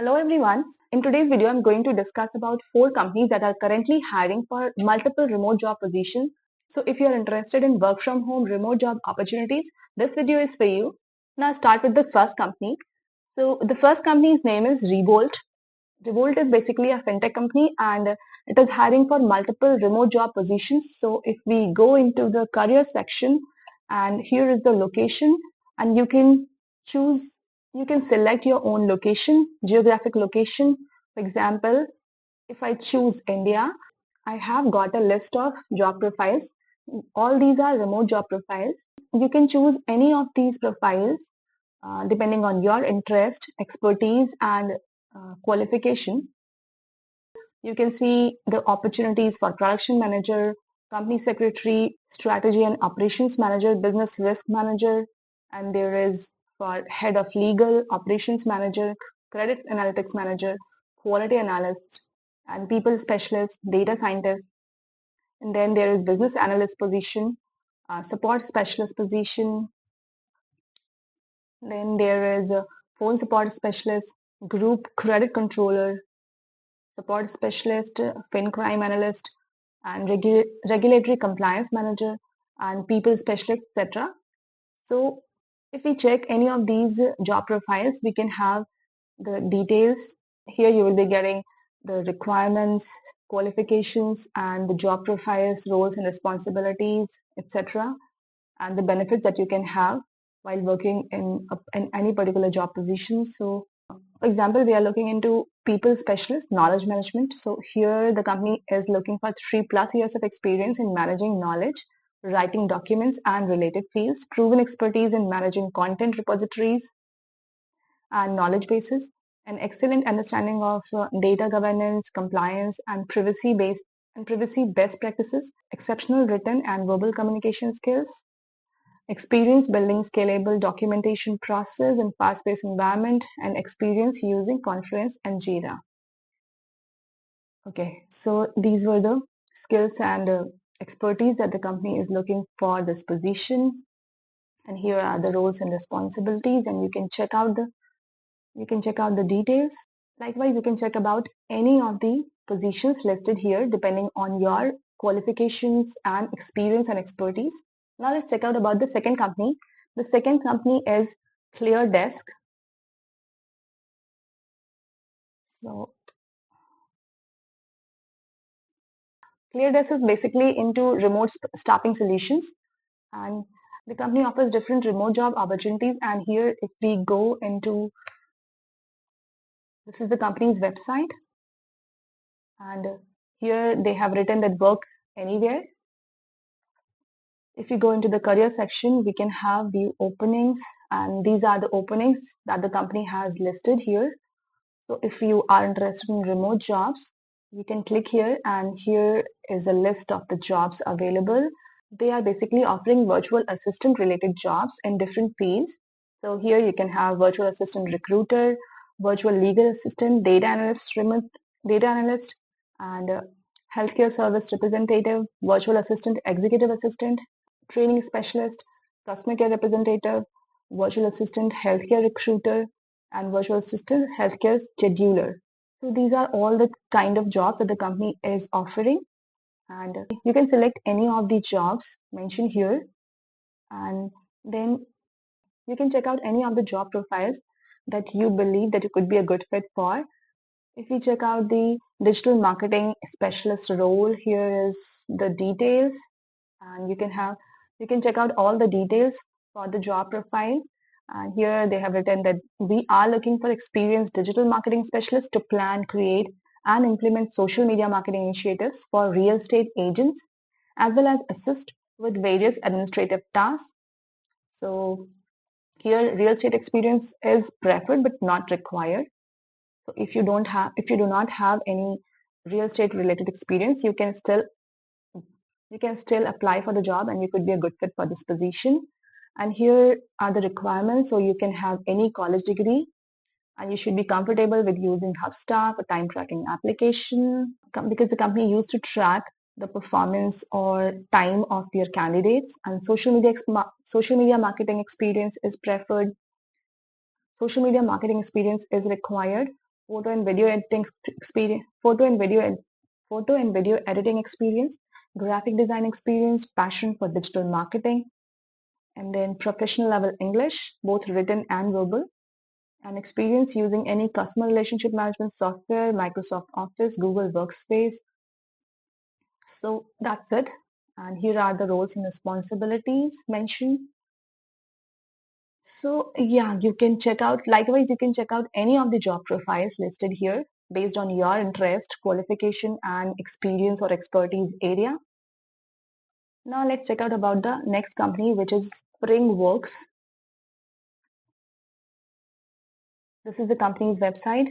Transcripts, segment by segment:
Hello everyone. In today's video, I'm going to discuss about 4 companies that are currently hiring for multiple remote job positions. So if you're interested in work from home remote job opportunities, this video is for you. Now start with the first company. So the first company's name is Revolt. Revolt is basically a fintech company and it is hiring for multiple remote job positions. So if we go into the career section and here is the location and you can choose, you can select your own location, geographic location. For example, if I choose India, I have got a list of job profiles. All these are remote job profiles. You can choose any of these profiles depending on your interest, expertise, and qualification. You can see the opportunities for production manager, company secretary, strategy and operations manager, business risk manager, and there is for head of legal, operations manager, credit analytics manager, quality analyst, and people specialist, data scientist. And then there is business analyst position, support specialist position. Then there is a phone support specialist, group credit controller, support specialist, fin crime analyst, and regulatory compliance manager, and people specialist, etc. So if we check any of these job profiles, we can have the details. Here you will be getting the requirements, qualifications, and the job profiles, roles and responsibilities, etc., and the benefits that you can have while working in any particular job position. So for example, we are looking into people specialist knowledge management. So here the company is looking for 3+ years of experience in managing knowledge, writing documents and related fields, proven expertise in managing content repositories and knowledge bases, an excellent understanding of data governance, compliance, and privacy best practices, exceptional written and verbal communication skills, experience building scalable documentation process in fast-paced environment, and experience using Confluence and Jira. Okay, so these were the skills and expertise that the company is looking for this position. And here are the roles and responsibilities, and you can check out the details. Likewise, you can check about any of the positions listed here depending on your qualifications and experience and expertise. Now let's check out about the second company. The second company is ClearDesk. So ClearDesk is basically into remote staffing solutions, and the company offers different remote job opportunities. And here if we go into, this is the company's website, and here they have written that work anywhere. If you go into the career section, we can have the openings, and these are the openings that the company has listed here. So if you are interested in remote jobs, you can click here, and here is a list of the jobs available. They are basically offering virtual assistant related jobs in different fields. So here you can have virtual assistant recruiter, virtual legal assistant, data analyst, and healthcare service representative, virtual assistant, executive assistant, training specialist, customer care representative, virtual assistant, healthcare recruiter, and virtual assistant, healthcare scheduler. So these are all the kind of jobs that the company is offering, and you can select any of the jobs mentioned here, and then you can check out any of the job profiles that you believe that you could be a good fit for. If we check out the digital marketing specialist role, here is the details, and you can check out all the details for the job profile. And here they have written that we are looking for experienced digital marketing specialists to plan, create, and implement social media marketing initiatives for real estate agents, as well as assist with various administrative tasks. So here real estate experience is preferred but not required. So if you do not have any real estate related experience, you can still apply for the job and you could be a good fit for this position. And here are the requirements. So you can have any college degree, and you should be comfortable with using HubStaff, a time tracking application, because the company used to track the performance or time of their candidates. And social media marketing experience is preferred. Social media marketing experience is required photo and video editing experience, photo and video editing experience, graphic design experience, passion for digital marketing, and then professional level English, both written and verbal, and experience using any customer relationship management software, Microsoft Office, Google Workspace. So that's it. And here are the roles and responsibilities mentioned. So yeah, you can check out, likewise, you can check out any of the job profiles listed here based on your interest, qualification, and experience or expertise area. Now let's check out about the next company, which is Springworks. This is the company's website.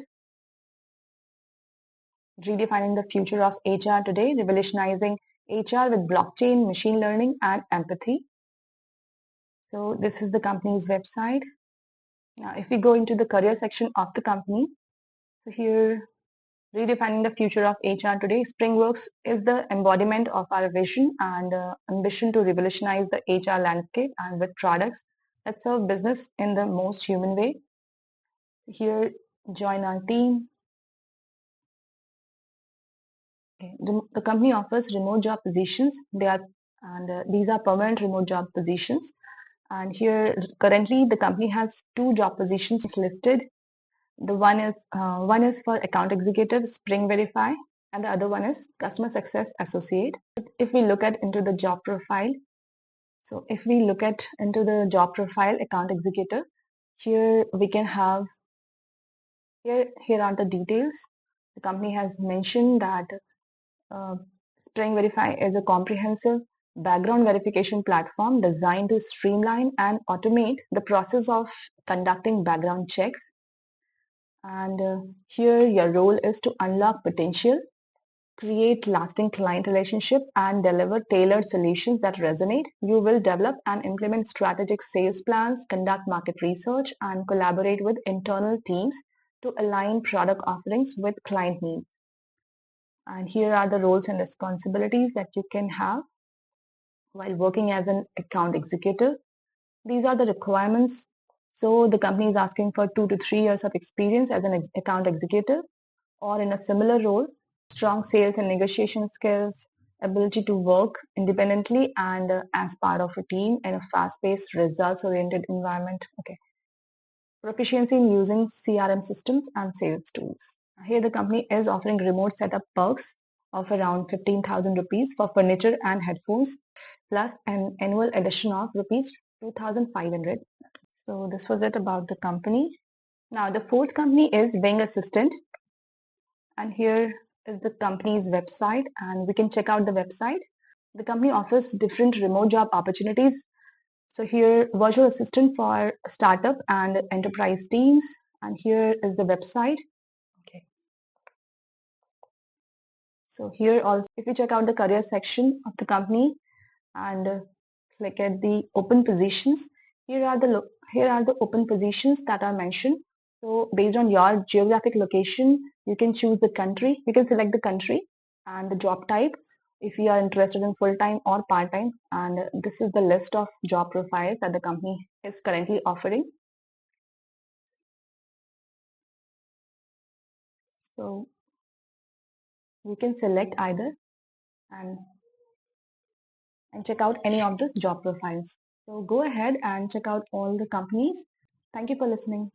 Redefining the future of HR today, revolutionizing HR with blockchain, machine learning, and empathy. So this is the company's website. Now, if we go into the career section of the company, so here, redefining the future of HR today, Springworks is the embodiment of our vision and ambition to revolutionize the HR landscape and with products that serve business in the most human way. Here, join our team. Okay. The company offers remote job positions. These are permanent remote job positions. And here, currently, the company has two job positions listed. The one is for account executive, Spring Verify, and the other one is customer success associate. If we look at into the job profile, so if we look at into the job profile, account executive, here we can have here are the details. The company has mentioned that uh, Spring Verify is a comprehensive background verification platform designed to streamline and automate the process of conducting background checks. And here your role is to unlock potential, create lasting client relationship, and deliver tailored solutions that resonate. You will develop and implement strategic sales plans, conduct market research, and collaborate with internal teams to align product offerings with client needs. And here are the roles and responsibilities that you can have while working as an account executive. These are the requirements. So the company is asking for 2 to 3 years of experience as an account executive or in a similar role, strong sales and negotiation skills, ability to work independently and as part of a team in a fast-paced, results-oriented environment. Okay. Proficiency in using CRM systems and sales tools. Here the company is offering remote setup perks of around 15,000 rupees for furniture and headphones, plus an annual addition of rupees 2,500. So this was it about the company. Now the fourth company is Wing Assistant, and here is the company's website, and we can check out the website. The company offers different remote job opportunities. So here, virtual assistant for startup and enterprise teams, and here is the website. Okay. So here also, if you check out the career section of the company and click at the open positions, here are the open positions that are mentioned. So based on your geographic location, you can choose the country. You can select the country and the job type if you are interested in full-time or part-time. And this is the list of job profiles that the company is currently offering. So you can select either and check out any of the job profiles. So go ahead and check out all the companies. Thank you for listening.